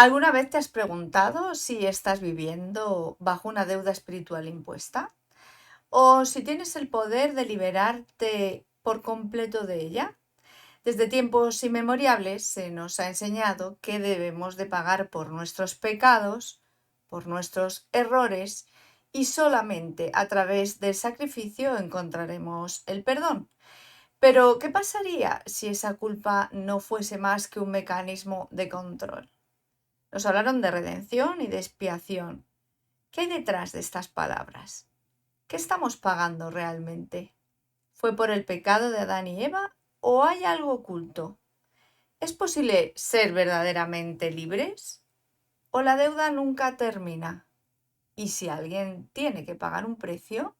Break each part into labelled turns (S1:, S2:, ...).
S1: ¿Alguna vez te has preguntado si estás viviendo bajo una deuda espiritual impuesta? ¿O si tienes el poder de liberarte por completo de ella? Desde tiempos inmemoriales se nos ha enseñado que debemos de pagar por nuestros pecados, por nuestros errores, y solamente a través del sacrificio encontraremos el perdón. Pero, ¿qué pasaría si esa culpa no fuese más que un mecanismo de control? Nos hablaron de redención y de expiación. ¿Qué hay detrás de estas palabras? ¿Qué estamos pagando realmente? ¿Fue por el pecado de Adán y Eva o hay algo oculto? ¿Es posible ser verdaderamente libres? ¿O la deuda nunca termina? Y si alguien tiene que pagar un precio,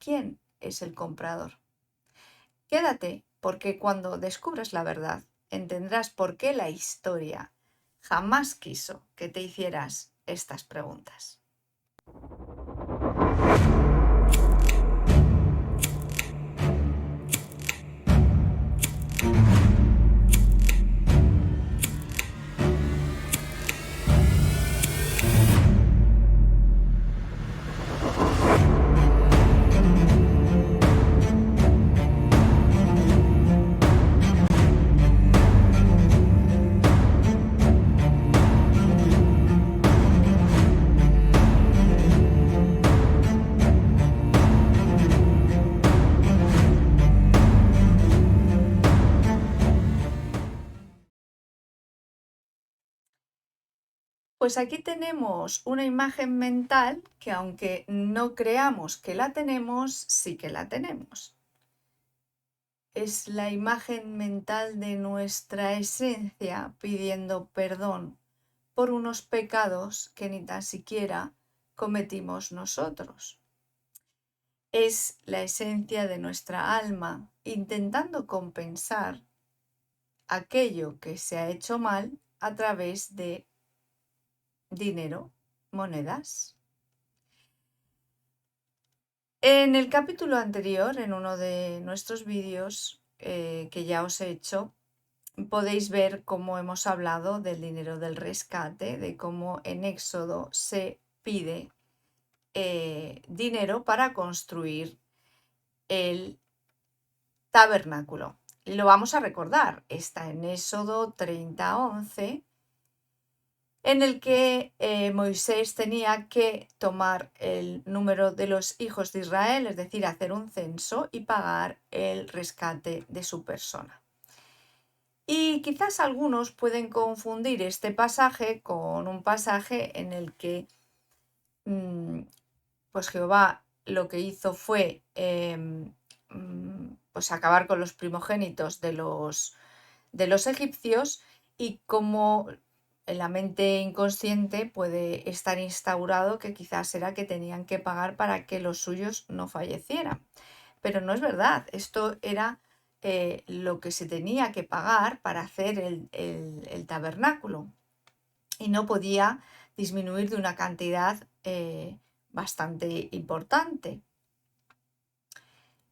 S1: ¿quién es el comprador? Quédate, porque cuando descubras la verdad, entenderás por qué la historia jamás quiso que te hicieras estas preguntas. Pues aquí tenemos una imagen mental que, aunque no creamos que la tenemos, sí que la tenemos. Es la imagen mental de nuestra esencia pidiendo perdón por unos pecados que ni tan siquiera cometimos nosotros. Es la esencia de nuestra alma intentando compensar aquello que se ha hecho mal a través de dinero, monedas. En el capítulo anterior, en uno de nuestros vídeos que ya os he hecho, podéis ver cómo hemos hablado del dinero del rescate, de cómo en Éxodo se pide dinero para construir el tabernáculo. Lo vamos a recordar, está en Éxodo 30:11, en el que Moisés tenía que tomar el número de los hijos de Israel, es decir, hacer un censo y pagar el rescate de su persona. Y quizás algunos pueden confundir este pasaje con un pasaje en el que pues Jehová lo que hizo fue pues acabar con los primogénitos de los egipcios, y como en la mente inconsciente puede estar instaurado que quizás era que tenían que pagar para que los suyos no fallecieran. Pero no es verdad, esto era lo que se tenía que pagar para hacer el tabernáculo, y no podía disminuir de una cantidad bastante importante,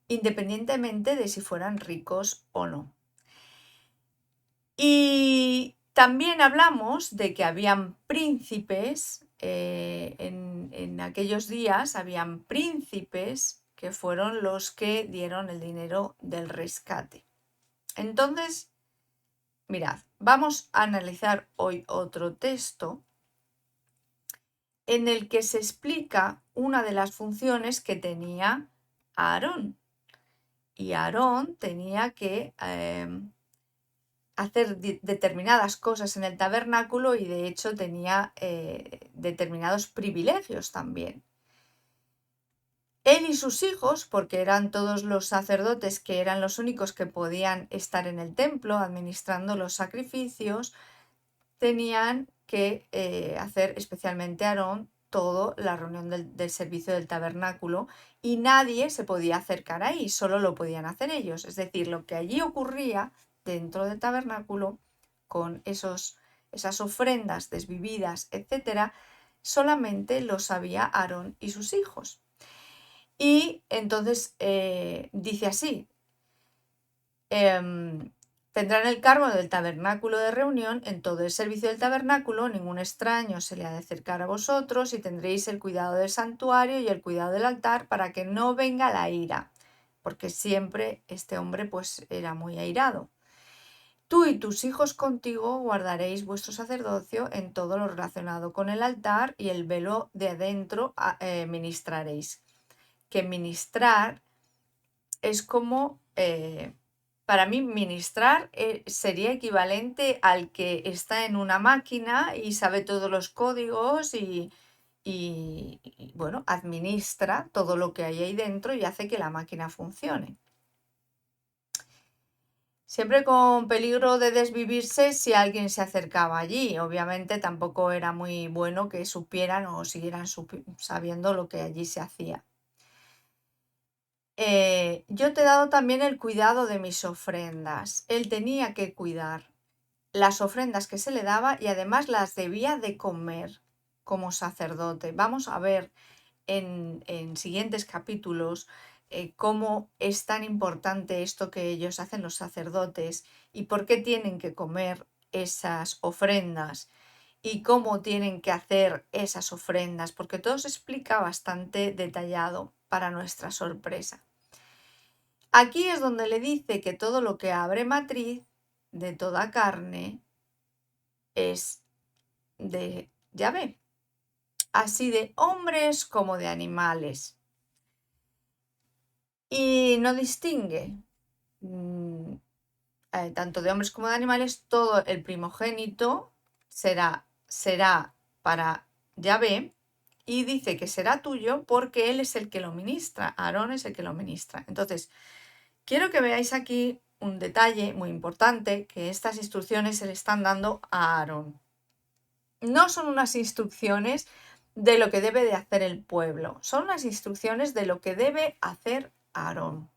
S1: independientemente de si fueran ricos o no. Y también hablamos de que habían príncipes, en aquellos días habían príncipes que fueron los que dieron el dinero del rescate. Entonces, mirad, vamos a analizar hoy otro texto en el que se explica una de las funciones que tenía Aarón. Y Aarón tenía que hacer determinadas cosas en el tabernáculo, y de hecho tenía determinados privilegios también. Él y sus hijos, porque eran todos los sacerdotes que eran los únicos que podían estar en el templo administrando los sacrificios, tenían que hacer, especialmente Aarón, toda la reunión del servicio del tabernáculo, y nadie se podía acercar ahí, solo lo podían hacer ellos. Es decir, lo que allí ocurría dentro del tabernáculo, con esas ofrendas desvividas, etcétera, solamente lo sabía Aarón y sus hijos. Y entonces dice así: Tendrán el cargo del tabernáculo de reunión en todo el servicio del tabernáculo, ningún extraño se le ha de acercar a vosotros y tendréis el cuidado del santuario y el cuidado del altar para que no venga la ira, porque siempre este hombre pues era muy airado. Tú y tus hijos contigo guardaréis vuestro sacerdocio en todo lo relacionado con el altar y el velo de adentro ministraréis. Que ministrar es como, para mí, ministrar sería equivalente al que está en una máquina y sabe todos los códigos y, bueno, administra todo lo que hay ahí dentro y hace que la máquina funcione. Siempre con peligro de desvivirse si alguien se acercaba allí. Obviamente tampoco era muy bueno que supieran o siguieran sabiendo lo que allí se hacía. Yo te he dado también el cuidado de mis ofrendas. Él tenía que cuidar las ofrendas que se le daba y además las debía de comer como sacerdote. Vamos a ver en siguientes capítulos cómo es tan importante esto que ellos hacen los sacerdotes y por qué tienen que comer esas ofrendas y cómo tienen que hacer esas ofrendas, porque todo se explica bastante detallado para nuestra sorpresa. Aquí es donde le dice que todo lo que abre matriz de toda carne es de Yahvé, así de hombres como de animales. Y no distingue tanto de hombres como de animales, todo el primogénito será para Yahvé y dice que será tuyo porque él es el que lo ministra, Aarón es el que lo ministra. Entonces, quiero que veáis aquí un detalle muy importante, que estas instrucciones se le están dando a Aarón. No son unas instrucciones de lo que debe de hacer el pueblo, son unas instrucciones de lo que debe hacer Aarón.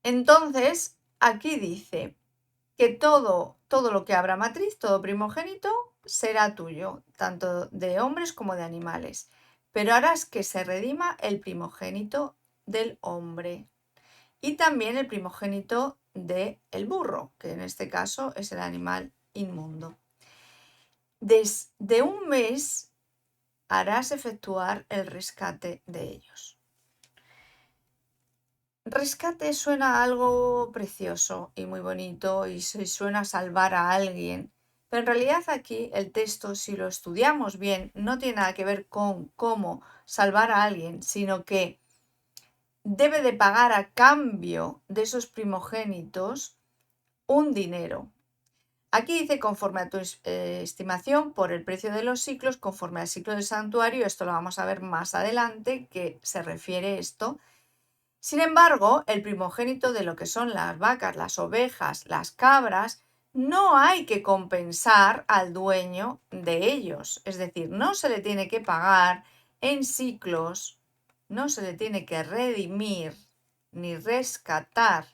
S1: Entonces, aquí dice que todo lo que abra matriz, todo primogénito, será tuyo, tanto de hombres como de animales. Pero harás que se redima el primogénito del hombre y también el primogénito del burro, que en este caso es el animal inmundo. Desde un mes harás efectuar el rescate de ellos. Rescate suena algo precioso y muy bonito y suena salvar a alguien, pero en realidad aquí el texto, si lo estudiamos bien, no tiene nada que ver con cómo salvar a alguien, sino que debe de pagar a cambio de esos primogénitos un dinero. Aquí dice conforme a tu estimación por el precio de los siclos, conforme al ciclo del santuario, esto lo vamos a ver más adelante, que se refiere esto. Sin embargo, el primogénito de lo que son las vacas, las ovejas, las cabras, no hay que compensar al dueño de ellos. Es decir, no se le tiene que pagar en ciclos, no se le tiene que redimir ni rescatar,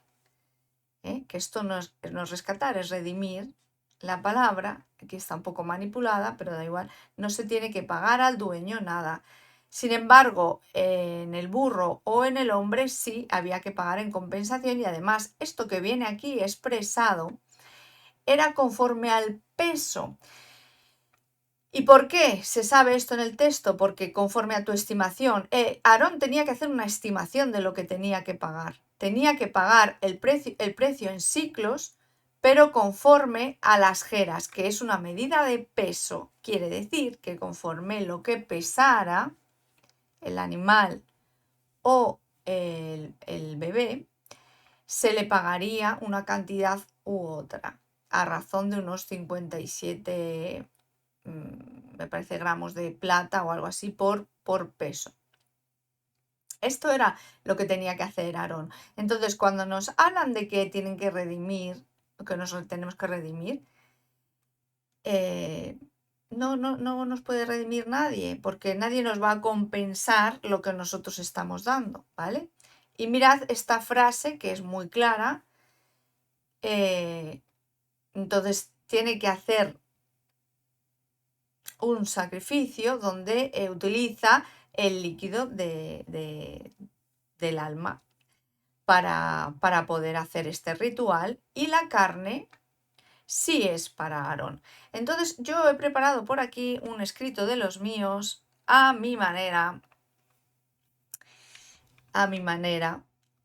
S1: que esto no es rescatar, es redimir. La palabra, aquí está un poco manipulada, pero da igual, no se tiene que pagar al dueño nada. Sin embargo, en el burro o en el hombre sí había que pagar en compensación y además esto que viene aquí expresado era conforme al peso. ¿Y por qué se sabe esto en el texto? Porque conforme a tu estimación, Aarón tenía que hacer una estimación de lo que tenía que pagar. Tenía que pagar el precio en ciclos, pero conforme a las jeras, que es una medida de peso. Quiere decir que conforme lo que pesara el animal o el bebé, se le pagaría una cantidad u otra, a razón de unos 57 me parece gramos de plata o algo así por peso. Esto era lo que tenía que hacer Aarón. Entonces, cuando nos hablan de que tienen que redimir, que nos tenemos que redimir, no nos puede redimir nadie, porque nadie nos va a compensar lo que nosotros estamos dando, ¿vale? Y mirad esta frase que es muy clara. Entonces, tiene que hacer un sacrificio donde utiliza el líquido del alma. para poder hacer este ritual, y la carne sí es para Aarón. Entonces yo he preparado por aquí un escrito de los míos a mi manera,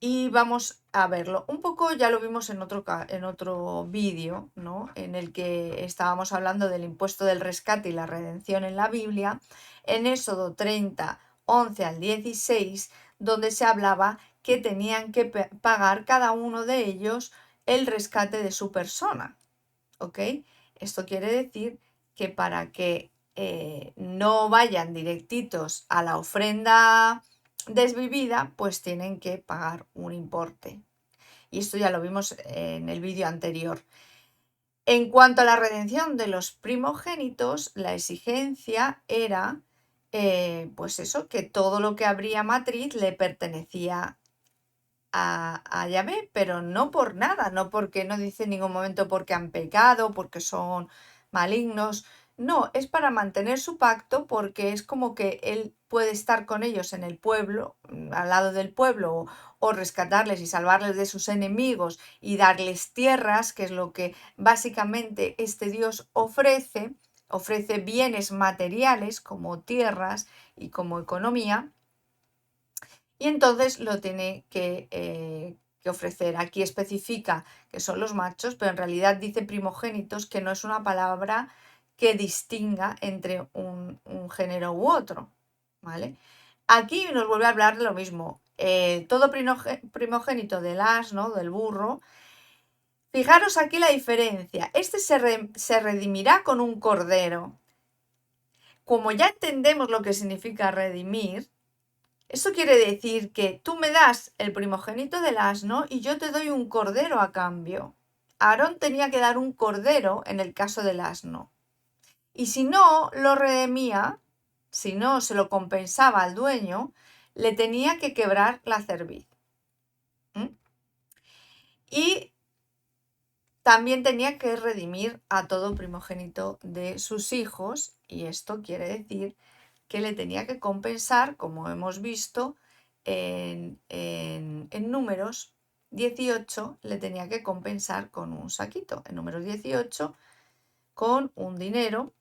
S1: y vamos a verlo. Un poco ya lo vimos en otro vídeo, ¿no? En el que estábamos hablando del impuesto del rescate y la redención en la Biblia, en Éxodo 30, 11 al 16, donde se hablaba que tenían que pagar cada uno de ellos el rescate de su persona. ¿Ok? Esto quiere decir que para que no vayan directitos a la ofrenda desvivida, pues tienen que pagar un importe. Y esto ya lo vimos en el vídeo anterior. En cuanto a la redención de los primogénitos, la exigencia era, pues eso, que todo lo que abría matriz le pertenecía a Yahvé, pero no por nada, no porque no dice en ningún momento porque han pecado, porque son malignos, no, es para mantener su pacto, porque es como que él puede estar con ellos en el pueblo, al lado del pueblo, o rescatarles y salvarles de sus enemigos y darles tierras, que es lo que básicamente este Dios ofrece bienes materiales como tierras y como economía. Y entonces lo tiene que ofrecer. Aquí especifica que son los machos, pero en realidad dice primogénitos, que no es una palabra que distinga entre un género u otro, ¿vale? Aquí nos vuelve a hablar de lo mismo. Todo primogénito del asno, del burro. Fijaros aquí la diferencia. Este se redimirá con un cordero. Como ya entendemos lo que significa redimir, eso quiere decir que tú me das el primogénito del asno y yo te doy un cordero a cambio. Aarón tenía que dar un cordero en el caso del asno. Y si no lo redimía, si no se lo compensaba al dueño, le tenía que quebrar la cerviz. Y también tenía que redimir a todo primogénito de sus hijos, y esto quiere decir que le tenía que compensar, como hemos visto en Números 18, le tenía que compensar con un saquito. En Números 18, con un dinero.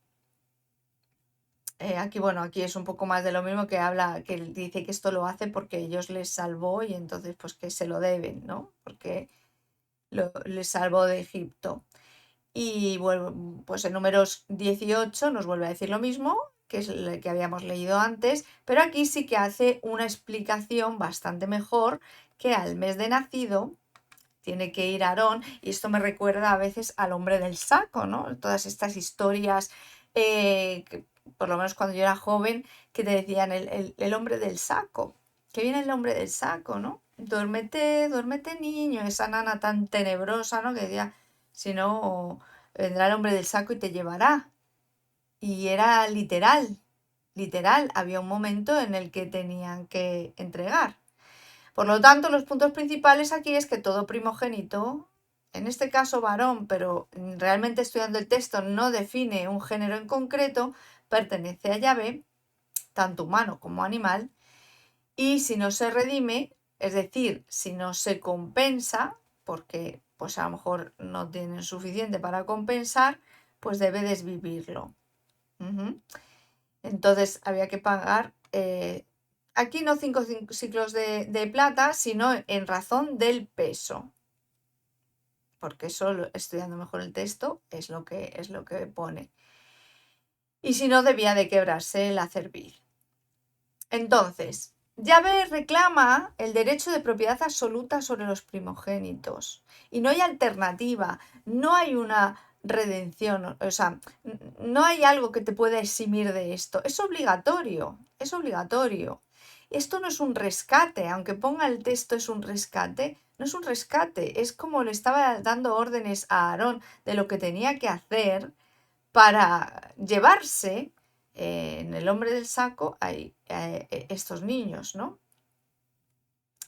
S1: Aquí, bueno, aquí es un poco más de lo mismo, que habla, que dice que esto lo hace porque ellos les salvó y entonces pues que se lo deben, ¿no? Porque les salvó de Egipto. Y bueno, pues en Números 18 nos vuelve a decir lo mismo, que es el que habíamos leído antes, pero aquí sí que hace una explicación bastante mejor, que al mes de nacido tiene que ir Aarón, y esto me recuerda a veces al hombre del saco, ¿no? Todas estas historias, que, por lo menos cuando yo era joven, que te decían el hombre del saco, que viene el hombre del saco, ¿no? Duérmete, duérmete niño, esa nana tan tenebrosa, ¿no? Que decía, si no, vendrá el hombre del saco y te llevará. Y era literal, literal, había un momento en el que tenían que entregar. Por lo tanto, los puntos principales aquí es que todo primogénito, en este caso varón, pero realmente estudiando el texto no define un género en concreto, pertenece a Yahvé, tanto humano como animal, y si no se redime, es decir, si no se compensa, porque pues a lo mejor no tienen suficiente para compensar, pues debe desvivirlo. Entonces había que pagar, aquí no 5 ciclos de plata, sino en razón del peso. Porque eso, estudiando mejor el texto, es lo que pone. Y si no, debía de quebrarse la cerviz. Entonces, Yahvé reclama el derecho de propiedad absoluta sobre los primogénitos. Y no hay alternativa, no hay una redención, o sea, no hay algo que te pueda eximir de esto. Es obligatorio, es obligatorio. Esto no es un rescate, aunque ponga el texto es un rescate, no es un rescate, es como le estaba dando órdenes a Aarón de lo que tenía que hacer para llevarse en el hombre del saco a estos niños, ¿no?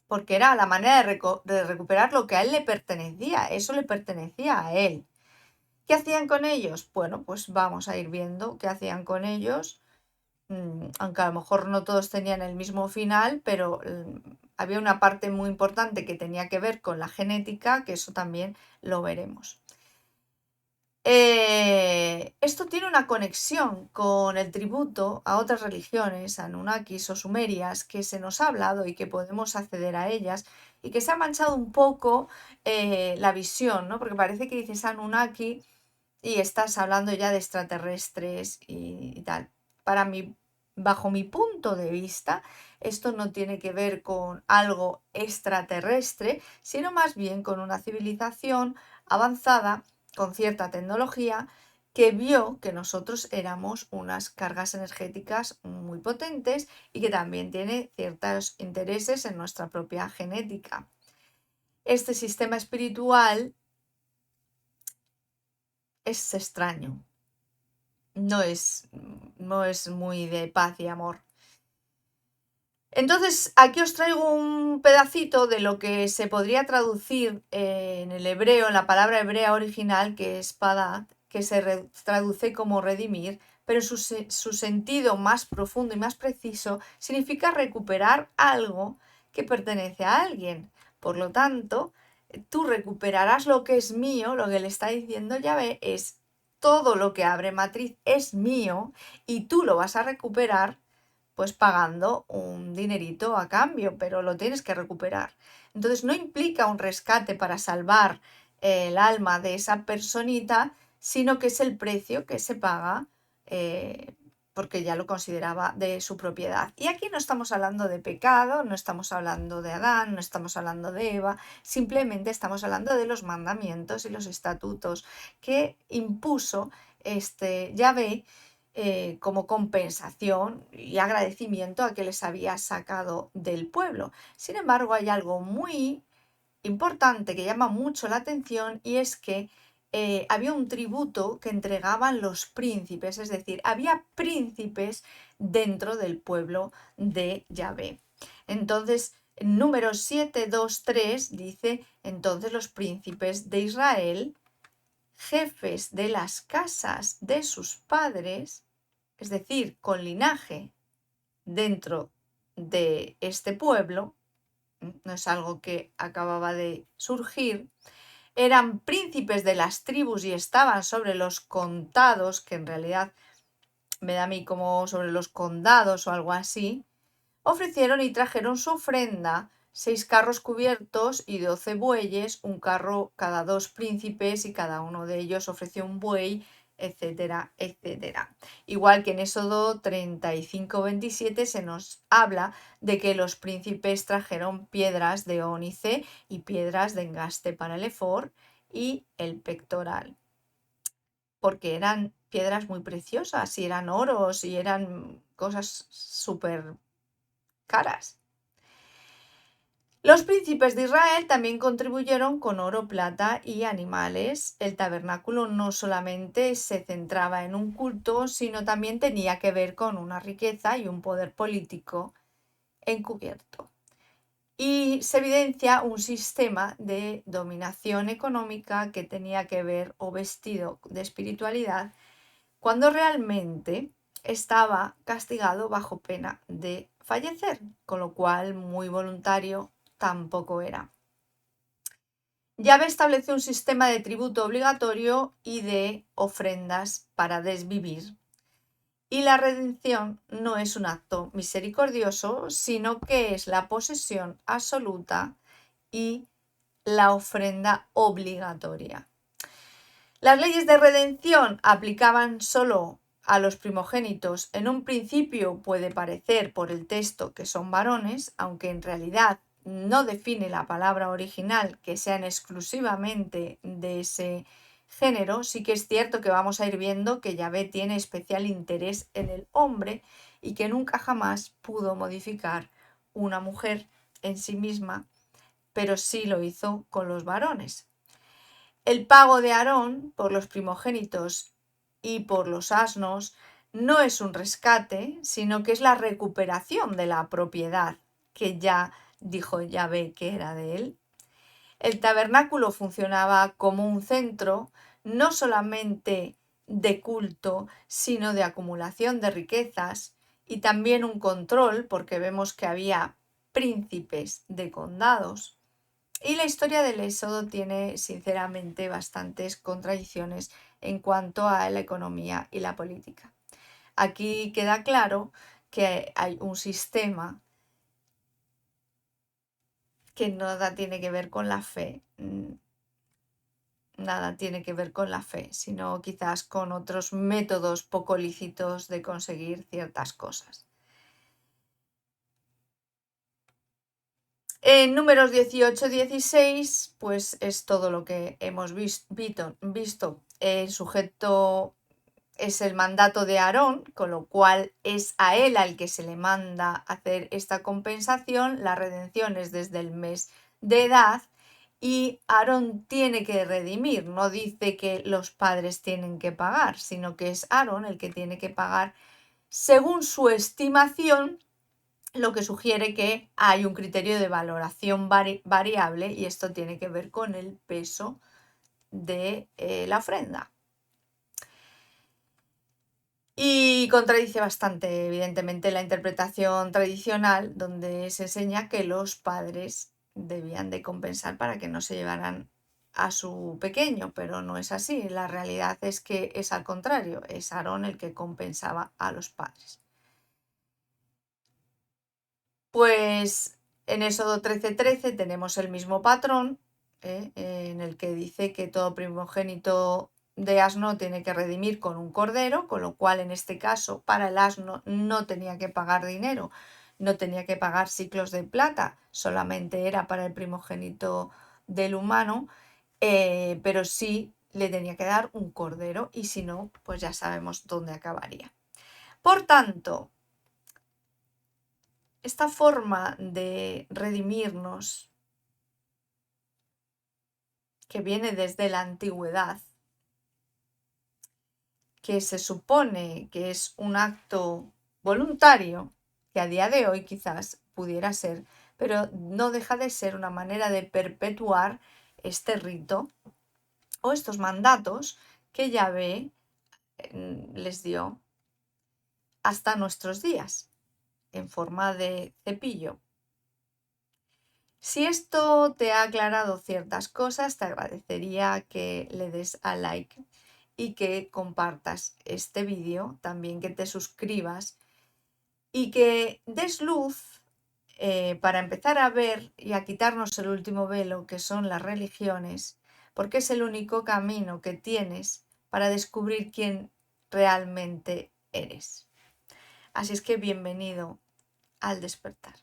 S1: Porque era la manera de recuperar lo que a él le pertenecía, eso le pertenecía a él. ¿Qué hacían con ellos? Bueno, pues vamos a ir viendo qué hacían con ellos, aunque a lo mejor no todos tenían el mismo final, pero había una parte muy importante que tenía que ver con la genética, que eso también lo veremos. Esto tiene una conexión con el tributo a otras religiones, Anunnakis o sumerias, que se nos ha hablado y que podemos acceder a ellas, y que se ha manchado un poco la visión, ¿no? Porque parece que dices Anunnaki y estás hablando ya de extraterrestres y tal. Bajo mi punto de vista, esto no tiene que ver con algo extraterrestre, sino más bien con una civilización avanzada, con cierta tecnología, que vio que nosotros éramos unas cargas energéticas muy potentes y que también tiene ciertos intereses en nuestra propia genética. Este sistema espiritual es extraño, no es muy de paz y amor. Entonces, aquí os traigo un pedacito de lo que se podría traducir en el hebreo, en la palabra hebrea original, que es padat, que se traduce como redimir, pero en su sentido más profundo y más preciso significa recuperar algo que pertenece a alguien. Por lo tanto, tú recuperarás lo que es mío, lo que le está diciendo Yahvé es todo lo que abre matriz es mío y tú lo vas a recuperar pues pagando un dinerito a cambio, pero lo tienes que recuperar. Entonces no implica un rescate para salvar el alma de esa personita, sino que es el precio que se paga porque ya lo consideraba de su propiedad. Y aquí no estamos hablando de pecado, no estamos hablando de Adán, no estamos hablando de Eva, simplemente estamos hablando de los mandamientos y los estatutos que impuso Yahvé como compensación y agradecimiento a que les había sacado del pueblo. Sin embargo, hay algo muy importante que llama mucho la atención y es que había un tributo que entregaban los príncipes, es decir, había príncipes dentro del pueblo de Yahvé. Entonces, en número 723 dice, entonces los príncipes de Israel, jefes de las casas de sus padres, es decir, con linaje dentro de este pueblo, no es algo que acababa de surgir, eran príncipes de las tribus y estaban sobre los contados, que en realidad me da a mí como sobre los condados o algo así, ofrecieron y trajeron su ofrenda, 6 carros cubiertos y 12 bueyes, un carro cada 2 príncipes y cada uno de ellos ofreció un buey, etcétera, etcétera. Igual que en Éxodo 35:27 se nos habla de que los príncipes trajeron piedras de ónice y piedras de engaste para el efor y el pectoral, porque eran piedras muy preciosas y eran oros y eran cosas súper caras. Los príncipes de Israel también contribuyeron con oro, plata y animales. El tabernáculo no solamente se centraba en un culto, sino también tenía que ver con una riqueza y un poder político encubierto. Y se evidencia un sistema de dominación económica que tenía que ver o vestido de espiritualidad, cuando realmente estaba castigado bajo pena de fallecer, con lo cual muy voluntario tampoco era. Yahvé estableció un sistema de tributo obligatorio y de ofrendas para desvivir. Y la redención no es un acto misericordioso, sino que es la posesión absoluta y la ofrenda obligatoria. Las leyes de redención aplicaban solo a los primogénitos. En un principio puede parecer por el texto que son varones, aunque en realidad no define la palabra original que sean exclusivamente de ese género. Sí que es cierto que vamos a ir viendo que Yahvé tiene especial interés en el hombre y que nunca jamás pudo modificar una mujer en sí misma, pero sí lo hizo con los varones. El pago de Aarón por los primogénitos y por los asnos no es un rescate, sino que es la recuperación de la propiedad que ya dijo Yahvé que era de él. El tabernáculo funcionaba como un centro no solamente de culto, sino de acumulación de riquezas y también un control, porque vemos que había príncipes de condados. Y la historia del Éxodo tiene sinceramente bastantes contradicciones en cuanto a la economía y la política. Aquí queda claro que hay un sistema que nada tiene que ver con la fe, nada tiene que ver con la fe, sino quizás con otros métodos poco lícitos de conseguir ciertas cosas. En números 18-16, pues es todo lo que hemos visto. El sujeto es el mandato de Aarón, con lo cual es a él al que se le manda hacer esta compensación. La redención es desde el mes de edad y Aarón tiene que redimir. No dice que los padres tienen que pagar, sino que es Aarón el que tiene que pagar según su estimación, lo que sugiere que hay un criterio de valoración variable y esto tiene que ver con el peso de la ofrenda. Y contradice bastante, evidentemente, la interpretación tradicional, donde se enseña que los padres debían de compensar para que no se llevaran a su pequeño, pero no es así. La realidad es que es al contrario, es Aarón el que compensaba a los padres. Pues en Éxodo 13:13 tenemos el mismo patrón, en el que dice que todo primogénito de asno tiene que redimir con un cordero, con lo cual en este caso para el asno no tenía que pagar dinero, no tenía que pagar siclos de plata, solamente era para el primogénito del humano, pero sí le tenía que dar un cordero y si no, pues ya sabemos dónde acabaría. Por tanto, esta forma de redimirnos, que viene desde la antigüedad, que se supone que es un acto voluntario, que a día de hoy quizás pudiera ser, pero no deja de ser una manera de perpetuar este rito o estos mandatos que Yahvé les dio hasta nuestros días, en forma de cepillo. Si esto te ha aclarado ciertas cosas, te agradecería que le des a like y que compartas este vídeo, también que te suscribas y que des luz para empezar a ver y a quitarnos el último velo que son las religiones, porque es el único camino que tienes para descubrir quién realmente eres. Así es que bienvenido al despertar.